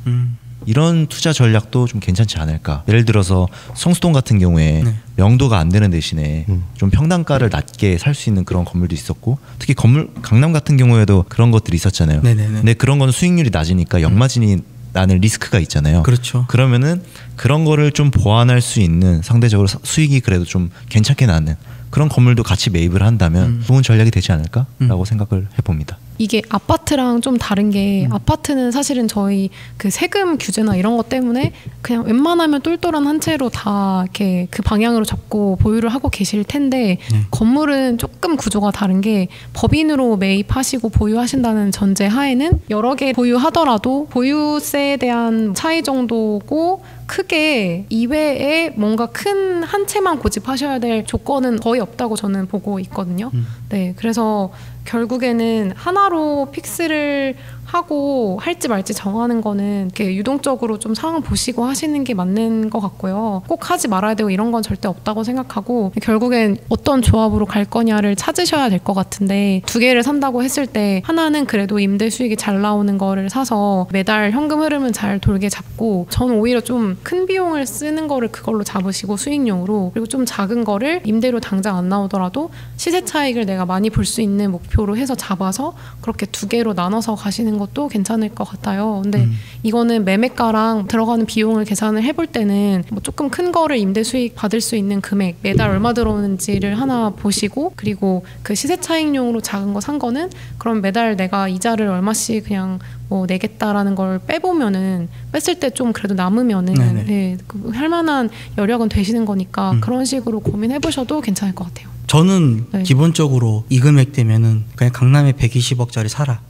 이런 투자 전략도 좀 괜찮지 않을까. 예를 들어서 성수동 같은 경우에 명도가 안 되는 대신에 좀 평당가를 낮게 살 수 있는 그런 건물도 있었고, 특히 건물 강남 같은 경우에도 그런 것들이 있었잖아요. 근데 그런 건 수익률이 낮으니까 역마진이 나는 리스크가 있잖아요. 그렇죠. 그러면은 그런 거를 좀 보완할 수 있는, 상대적으로 수익이 그래도 좀 괜찮게 나는 그런 건물도 같이 매입을 한다면 좋은 전략이 되지 않을까라고 생각을 해봅니다. 이게 아파트랑 좀 다른 게 아파트는 사실은 저희 그 세금 규제나 이런 것 때문에 그냥 웬만하면 똘똘한 한 채로 다 이렇게 그 방향으로 잡고 보유를 하고 계실 텐데 건물은 조금 구조가 다른 게 법인으로 매입하시고 보유하신다는 전제 하에는 여러 개 보유하더라도 보유세에 대한 차이 정도고 크게 이외에 뭔가 큰 한 채만 고집하셔야 될 조건은 거의 없다고 저는 보고 있거든요. 네, 그래서 결국에는 하나로 픽스를 하고 할지 말지 정하는 거는 이렇게 유동적으로 좀 상황 보시고 하시는 게 맞는 것 같고요. 꼭 하지 말아야 되고 이런 건 절대 없다고 생각하고 결국엔 어떤 조합으로 갈 거냐를 찾으셔야 될 것 같은데 2개를 산다고 했을 때 하나는 그래도 임대 수익이 잘 나오는 거를 사서 매달 현금 흐름은 잘 돌게 잡고, 저는 오히려 좀 큰 비용을 쓰는 거를 그걸로 잡으시고 수익용으로, 그리고 좀 작은 거를 임대료 당장 안 나오더라도 시세 차익을 내가 많이 볼 수 있는 목표로 해서 잡아서 그렇게 2개로 나눠서 가시는 것도 괜찮을 것 같아요. 근데 이거는 매매가랑 들어가는 비용을 계산을 해볼 때는 뭐 조금 큰 거를 임대 수익 받을 수 있는 금액, 매달 얼마 들어오는지를 하나 보시고, 그리고 그 시세 차익용으로 작은 거 산 거는 그럼 매달 내가 이자를 얼마씩 그냥 뭐 내겠다라는 걸 빼보면은, 뺐을 때 좀 그래도 남으면은 네, 할 만한 여력은 되시는 거니까 그런 식으로 고민해보셔도 괜찮을 것 같아요. 저는 기본적으로 이 금액 되면은 그냥 강남에 120억짜리 사라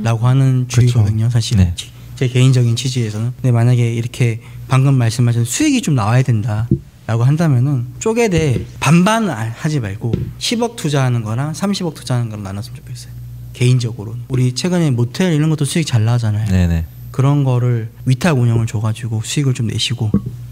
라고 하는 주의거든요. 사실은 제 개인적인 취지에서는. 근데 만약에 이렇게 방금 말씀하신 수익이 좀 나와야 된다 라고 한다면은 쪼개되 반반 하지 말고 10억 투자하는 거랑 30억 투자하는 거랑 나눴으면 좋겠어요. 개인적으로는. 우리 최근에 모텔 이런 것도 수익 잘 나잖아요. 네네. 그런 거를 위탁 운영을 줘가지고 수익을 좀 내시고,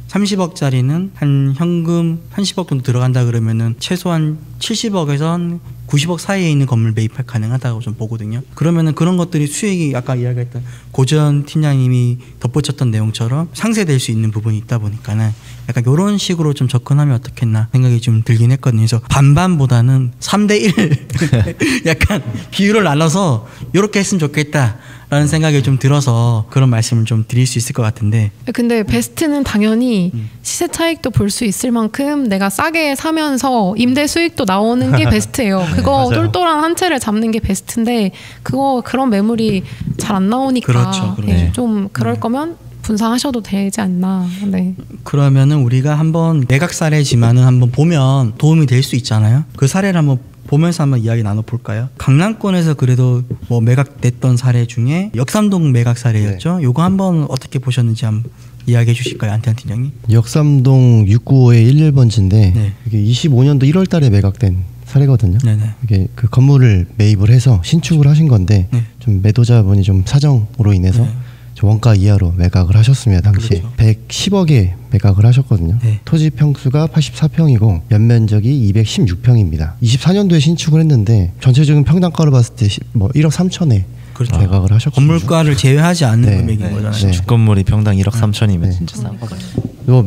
30억짜리는 한 현금 30억 정도 들어간다 그러면은 최소한 70억에서 한 90억 사이에 있는 건물 매입할 가능하다고 좀 보거든요. 그러면은 그런 것들이 수익이 아까 이야기했던 고전 팀장님이 덧붙였던 내용처럼 상쇄될 수 있는 부분이 있다 보니까는 약간 이런 식으로 좀 접근하면 어떻겠나 생각이 좀 들긴 했거든요. 그래서 반반보다는 3대1 약간 비율을 나눠서 이렇게 했으면 좋겠다 라는 생각이 좀 들어서 그런 말씀을 좀 드릴 수 있을 것 같은데, 근데 베스트는 당연히 시세 차익도 볼 수 있을 만큼 내가 싸게 사면서 임대 수익도 나오는 게 베스트예요. 그거 똘똘한 한 채를 잡는 게 베스트인데 그런 매물이 잘 안 나오니까 그렇죠. 네, 좀 그럴 거면 분산하셔도 되지 않나. 네. 그러면은 우리가 한번 매각 사례지만은 한번 보면 도움이 될 수 있잖아요. 그 사례를 한번 보면서 한번 이야기 나눠볼까요? 강남권에서 그래도 뭐 매각됐던 사례 중에 역삼동 매각 사례였죠. 요거 한번 어떻게 보셨는지 한번 이야기해 주실까요, 안태환 팀장님? 역삼동 695의 11번지인데 이게 25년도 1월 달에 매각된 사례거든요. 이게 그 건물을 매입을 해서 신축을 하신 건데 좀 매도자분이 좀 사정으로 인해서 원가 이하로 매각을 하셨습니다. 당시에 110억에 매각을 하셨거든요. 토지 평수가 84평이고 연면적이 216평입니다. 24년도에 신축을 했는데 전체적인 평당가로 봤을 때 뭐 1억 3천에 매각을 하셨거든요. 건물가를 제외하지 않는 금액인 거잖아요. 신축 건물이 평당 1억 3천이면 진짜 싼 거죠.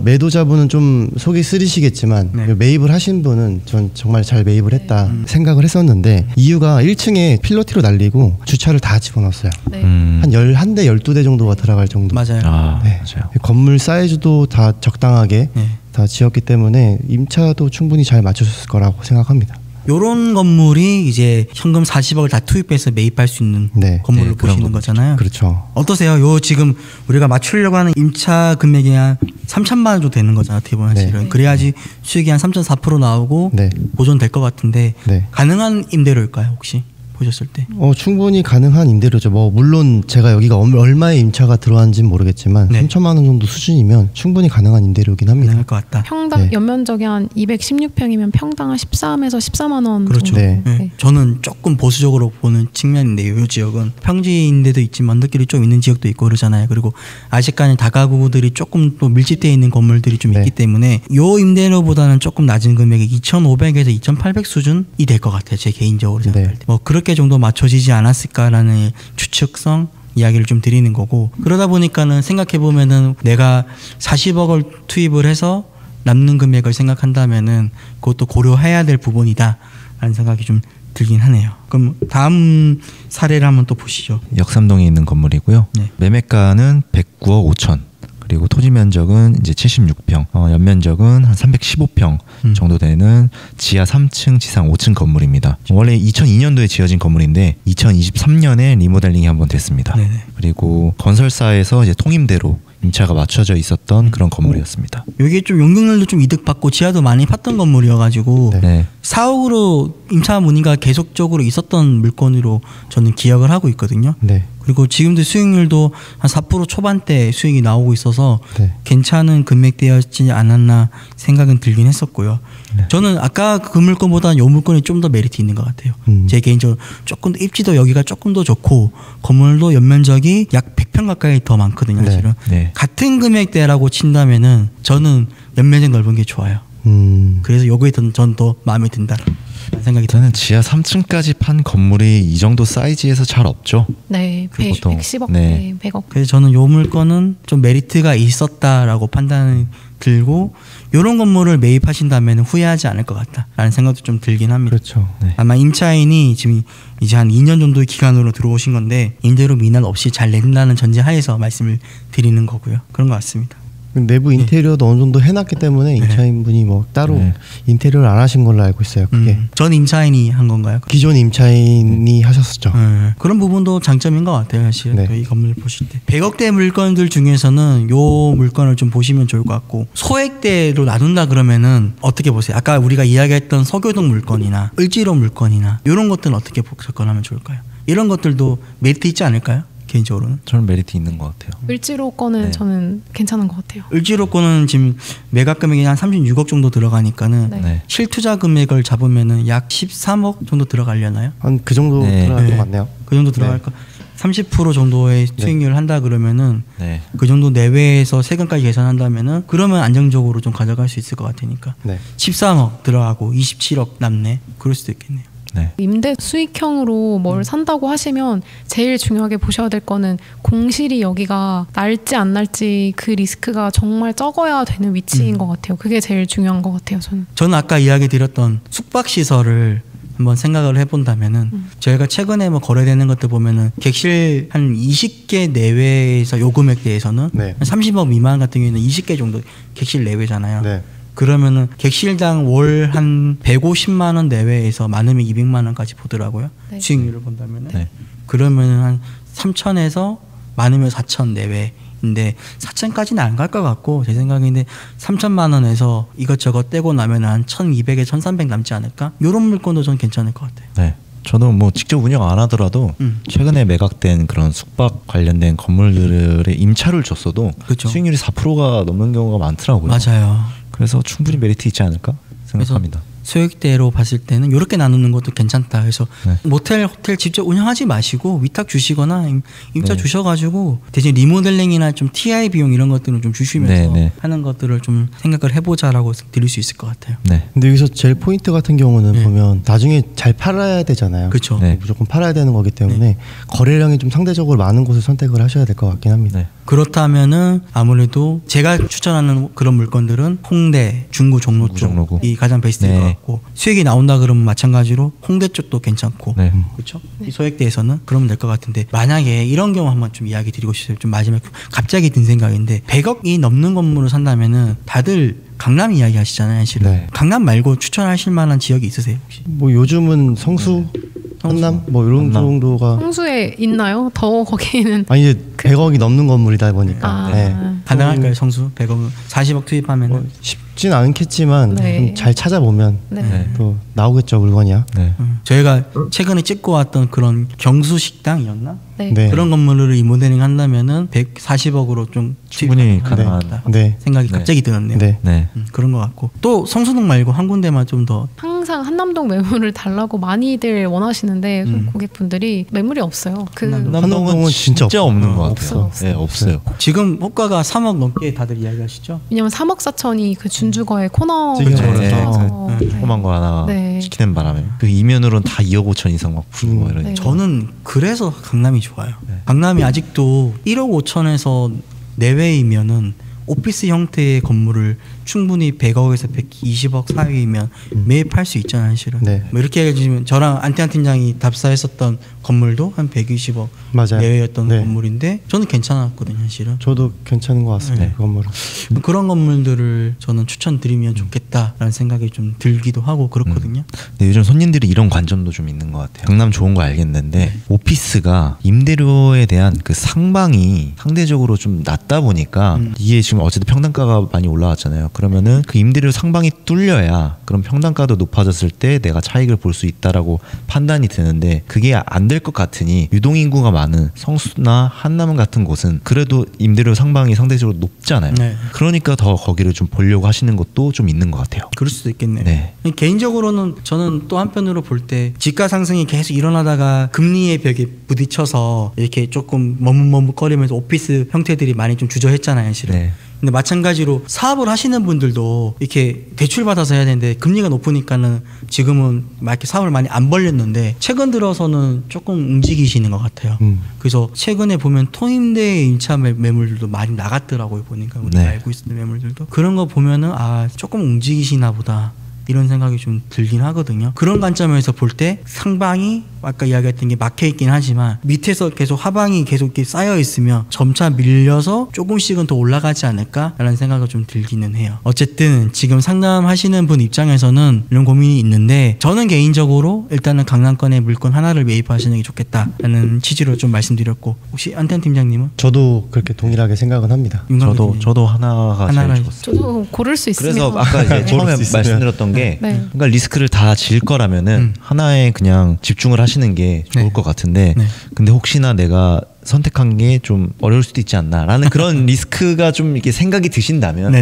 매도자분은 좀 속이 쓰리시겠지만 매입을 하신 분은 전 정말 잘 매입을 했다 생각을 했었는데, 이유가 1층에 필로티로 날리고 주차를 다 집어넣었어요. 한 11대 12대 정도가 들어갈 정도. 맞아요. 맞아요. 건물 사이즈도 다 적당하게 다 지었기 때문에 임차도 충분히 잘 맞추셨을 거라고 생각합니다. 요런 건물이 이제 현금 40억을 다 투입해서 매입할 수 있는 건물을 보시는 거잖아요. 그렇죠. 어떠세요? 요 지금 우리가 맞추려고 하는 임차 금액이 한 3천만 원 정도 되는 거잖아요. 어떻게 보면 실은. 그래야지 수익이 한 3.4% 나오고 보존될 것 같은데 가능한 임대료일까요, 혹시? 보셨을 때? 충분히 가능한 임대료죠. 뭐 물론 제가 여기가 얼마의 임차가 들어왔는지는 모르겠지만 3천만 원 정도 수준이면 충분히 가능한 임대료긴 합니다. 가능할 것 같다. 평당 연면적이 한 216평이면 평당 한 13에서 14만 원 그렇죠. 정도. 저는 조금 보수적으로 보는 측면인데요. 이 지역은 평지인데도 있지만 언덕길이 좀 있는 지역도 있고 그러잖아요. 그리고 아직까지 다가구들이 조금 또 밀집되어 있는 건물들이 좀 있기 때문에 요 임대료보다는 조금 낮은 금액이 2,500에서 2,800 수준이 될 것 같아요. 제 개인적으로 생각할 때. 뭐 그렇게 정도 맞춰지지 않았을까라는 추측성 이야기를 좀 드리는 거고, 그러다 보니까는 생각해 보면은 내가 40억을 투입을 해서 남는 금액을 생각한다면은 그것도 고려해야 될 부분이다라는 생각이 좀 들긴 하네요. 그럼 다음 사례를 한번 또 보시죠. 역삼동에 있는 건물이고요. 매매가는 109억 5천. 그리고 토지 면적은 이제 76평, 연면적은 한 315평 정도 되는 지하 3층, 지상 5층 건물입니다. 원래 2002년도에 지어진 건물인데 2023년에 리모델링이 한번 됐습니다. 네네. 그리고 건설사에서 이제 통임대로 임차가 맞춰져 있었던 그런 건물이었습니다. 이게 좀 용적률도 좀 이득받고 지하도 많이 팠던 건물이어가지고 4억으로 임차 문의가 계속적으로 있었던 물건으로 저는 기억을 하고 있거든요. 그리고 지금도 수익률도 한 4% 초반대 수익이 나오고 있어서 괜찮은 금액대였지 않았나 생각은 들긴 했었고요. 저는 아까 그 물건보다는 이 물건이 좀 더 메리트 있는 것 같아요. 제 개인적으로 조금 더 입지도 여기가 조금 더 좋고 건물도 연면적이 약 100평 가까이 더 많거든요. 사실은 같은 금액대라고 친다면은 저는 연면적 넓은 게 좋아요. 그래서 요거에 전 더 마음에 든다 생각이 저는 지하 3층까지 판 건물이 이 정도 사이즈에서 잘 없죠. 네, 110억, 100억. 그래서 저는 요 물건은 좀 메리트가 있었다라고 판단이 들고, 요런 건물을 매입하신다면 후회하지 않을 것 같다라는 생각도 좀 들긴 합니다. 그렇죠. 아마 임차인이 지금 이제 한 2년 정도의 기간으로 들어오신 건데 임대료 미납 없이 잘 낸다는 전제하에서 말씀을 드리는 거고요. 그런 것 같습니다. 내부 인테리어도 어느 정도 해놨기 때문에 임차인분이 뭐 따로 인테리어를 안 하신 걸로 알고 있어요. 그게 전 임차인이 한 건가요? 기존 임차인이 하셨었죠. 그런 부분도 장점인 것 같아요. 사실 이 건물 보실 때 100억대 물건들 중에서는 요 물건을 좀 보시면 좋을 것 같고, 소액대로 나눈다 그러면은 어떻게 보세요? 아까 우리가 이야기했던 서교동 물건이나 을지로 물건이나 이런 것들은 어떻게 접근하면 좋을까요? 이런 것들도 메리트 있지 않을까요? 개인적으로는 저는 메리트 있는 것 같아요. 을지로 거는 저는 괜찮은 것 같아요. 을지로 거는 지금 매각 금액이 한 36억 정도 들어가니까는 실투자 금액을 잡으면은 약 13억 정도 들어가려나요? 한 그 정도 들어갈 것 같네요. 그 정도 들어갈까? 30% 정도의 수익률을 한다 그러면은 그 정도 내외에서 세금까지 계산한다면은 그러면 안정적으로 좀 가져갈 수 있을 것 같으니까 13억 들어가고 27억 남네. 그럴 수도 있겠네요. 임대 수익형으로 뭘 산다고 하시면 제일 중요하게 보셔야 될 거는 공실이 여기가 날지 안 날지 그 리스크가 정말 적어야 되는 위치인 것 같아요. 그게 제일 중요한 것 같아요. 저는 아까 이야기 드렸던 숙박시설을 한번 생각을 해본다면은 저희가 최근에 뭐 거래되는 것들 보면은 객실 한 20개 내외에서 요 금액대에서는 한 30억 미만 같은 경우에는 20개 정도 객실 내외잖아요. 그러면은 객실당 월 한 150만 원 내외에서 많으면 200만 원까지 보더라고요. 수익률을 본다면은. 그러면은 한 3천에서 많으면 4천 내외인데 4천까지는 안 갈 것 같고 제 생각인데 3천만 원에서 이것저것 떼고 나면 한 1,200에 1,300 남지 않을까? 이런 물건도 전 괜찮을 것 같아요. 저도 뭐 직접 운영 안 하더라도 최근에 매각된 그런 숙박 관련된 건물들의 임차를 줬어도 수익률이 4%가 넘는 경우가 많더라고요. 맞아요. 그래서 충분히 메리트 있지 않을까 생각합니다. 소액대로 봤을 때는 이렇게 나누는 것도 괜찮다. 그래서 모텔, 호텔 직접 운영하지 마시고 위탁 주시거나 임차 주셔가지고 대신 리모델링이나 좀 TI 비용 이런 것들은 좀 주시면서 하는 것들을 좀 생각을 해보자라고 드릴 수 있을 것 같아요. 근데 여기서 제일 포인트 같은 경우는 보면 나중에 잘 팔아야 되잖아요. 그렇죠. 무조건 팔아야 되는 거기 때문에 거래량이 좀 상대적으로 많은 곳을 선택을 하셔야 될 것 같긴 합니다. 그렇다면은 아무래도 제가 추천하는 그런 물건들은 홍대, 중구, 종로 쪽이 가장 베스트일 것 같고, 수익이 나온다 그러면 마찬가지로 홍대 쪽도 괜찮고, 그렇죠? 이 소액대에서는 그러면 될 것 같은데, 만약에 이런 경우 한번 좀 이야기 드리고 싶어요. 좀 마지막에 갑자기 든 생각인데 100억이 넘는 건물을 산다면은 다들 강남 이야기 하시잖아요. 사실은 강남 말고 추천하실 만한 지역이 있으세요 혹시? 뭐 요즘은 성수, 한남 뭐 이런 정도가 성수에 있나요? 더 거기는 아니 이제 100억이 넘는 건물이다 보니까 가능할까요? 성수 100억 40억 투입하면은 쉽진 않겠지만 네. 잘 찾아보면 네. 또 나오겠죠 물건이야. 네. 저희가 최근에 찍고 왔던 그런 경수 식당이었나? 네. 네. 그런 건물을 리모델링 한다면은 140억으로 좀 충분히 가능한 네. 생각이 갑자기 들었네요. 네. 네. 그런 것 같고 또 성수동 말고 한 군데만 좀 더 항상 한남동 매물을 달라고 많이들 원하시는데 고객분들이 매물이 없어요. 한남동은 진짜 없는 것 같아요. 없어요. 네, 없어요. 지금 호가가 3억 넘게 다들 이야기하시죠? 왜냐면 3억 4천이 그 준주거의 코너 조그만 거 하나 시키는 바람에 그 이면으로는 다 2억 5천 이상 막 부르고 이러니까. 네. 저는 그래서 강남이 좋아요. 네. 강남이 아직도 1억 5천에서 내외이면은 오피스 형태의 건물을 충분히 100억에서 120억 사이면 매입할 수 있잖아요, 사실은. 네. 뭐 이렇게 해주시면 저랑 안태한 팀장이 답사했었던 건물도 한 120억 맞아요. 내외였던 네. 건물인데 저는 괜찮았거든요, 사실은. 저도 괜찮은 것 같습니다. 그 건물은. 그런 건물들을 저는 추천드리면 좋겠다라는 생각이 좀 들기도 하고 그렇거든요. 근데 요즘 손님들이 이런 관점도 좀 있는 것 같아요. 강남 좋은 거 알겠는데 오피스가 임대료에 대한 그 상방이 상대적으로 좀 낮다 보니까 이게 지금 어쨌든 평당가가 많이 올라왔잖아요. 그러면은 그 임대료 상방이 뚫려야 그럼 평당가도 높아졌을 때 내가 차익을 볼 수 있다라고 판단이 드는데 그게 안 될 것 같으니 유동인구가 많은 성수나 한남원 같은 곳은 그래도 임대료 상방이 상대적으로 높잖아요. 네. 그러니까 더 거기를 좀 보려고 하시는 것도 좀 있는 것 같아요. 그럴 수도 있겠네요. 네. 개인적으로는 저는 또 한편으로 볼 때 집가 상승이 계속 일어나다가 금리의 벽에 부딪혀서 이렇게 조금 머뭇머뭇거리면서 오피스 형태들이 많이 좀 주저했잖아요, 사실은. 네. 근데 마찬가지로 사업을 하시는 분들도 이렇게 대출 받아서 해야 되는데 금리가 높으니까는 지금은 막 이렇게 사업을 많이 안 벌렸는데 최근 들어서는 조금 움직이시는 것 같아요. 그래서 최근에 보면 토임대 임차 매물들도 많이 나갔더라고요. 보니까 우리가 네. 알고 있었던 매물들도 그런 거 보면은 아 조금 움직이시나 보다. 이런 생각이 좀 들긴 하거든요. 그런 관점에서 볼 때 상방이 아까 이야기했던 게 막혀 있긴 하지만 밑에서 계속 하방이 계속 이렇게 쌓여 있으면 점차 밀려서 조금씩은 더 올라가지 않을까라는 생각이 좀 들기는 해요. 어쨌든 지금 상담하시는 분 입장에서는 이런 고민이 있는데 저는 개인적으로 일단은 강남권의 물건 하나를 매입하시는 게 좋겠다라는 취지로 좀 말씀드렸고 혹시 안태한 팀장님은? 저도 그렇게 동일하게 생각은 합니다. 저도 하나가 제일 좋았어요. 저도 고를 수 있으면 그래서 아까 이제 처음에 말씀드렸던 게 그러니까 리스크를 다 질 거라면은 하나에 그냥 집중을 하시는 게 좋을 것 같은데 근데 혹시나 내가 선택한 게 좀 어려울 수도 있지 않나라는 그런 리스크가 좀 이렇게 생각이 드신다면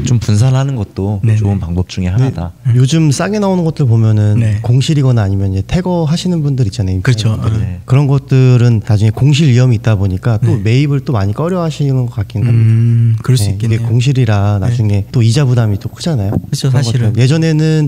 좀 분산하는 것도 좋은 방법 중에 하나다. 요즘 싸게 나오는 것들 보면은 공실이거나 아니면 이제 태거 하시는 분들 있잖아요. 그렇죠. 그런 것들은 나중에 공실 위험이 있다 보니까 또 매입을 또 많이 꺼려 하시는 것 같긴 합니다. 그럴 수 있겠네요. 이게 공실이라 나중에 또 이자 부담이 또 크잖아요. 그렇죠. 사실은 예전에는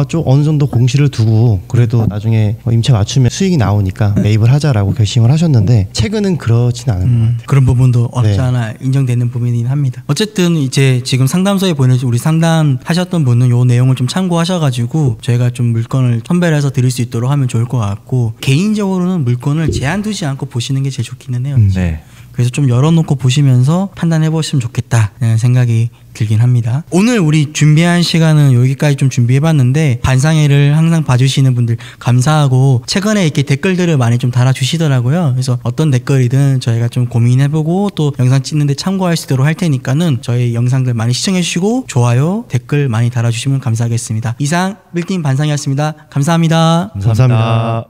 좀 어느 정도 공실을 두고 그래도 나중에 임차 맞추면 수익이 나오니까 매입을 하자라고 결심을 하셨는데 최근은 그렇진 않은 것 같아요. 그런 부분도 없지 않아 인정되는 부분이긴 합니다. 어쨌든 이제 지금 상담소에 보내준 우리 상담하셨던 분은 요 내용을 좀 참고하셔가지고 저희가 좀 물건을 선별해서 드릴 수 있도록 하면 좋을 것 같고 개인적으로는 물건을 제한 두지 않고 보시는 게 제일 좋기는 해요. 네. 그래서 좀 열어놓고 보시면서 판단해 보시면 좋겠다라는 생각이 들긴 합니다. 오늘 우리 준비한 시간은 여기까지 좀 준비해봤는데 반상회를 항상 봐주시는 분들 감사하고 최근에 이렇게 댓글들을 많이 좀 달아주시더라고요. 그래서 어떤 댓글이든 저희가 좀 고민해보고 또 영상 찍는데 참고할 수 있도록 할 테니까는 저희 영상들 많이 시청해주시고 좋아요, 댓글 많이 달아주시면 감사하겠습니다. 이상 빌딩 반상회였습니다. 감사합니다. 감사합니다.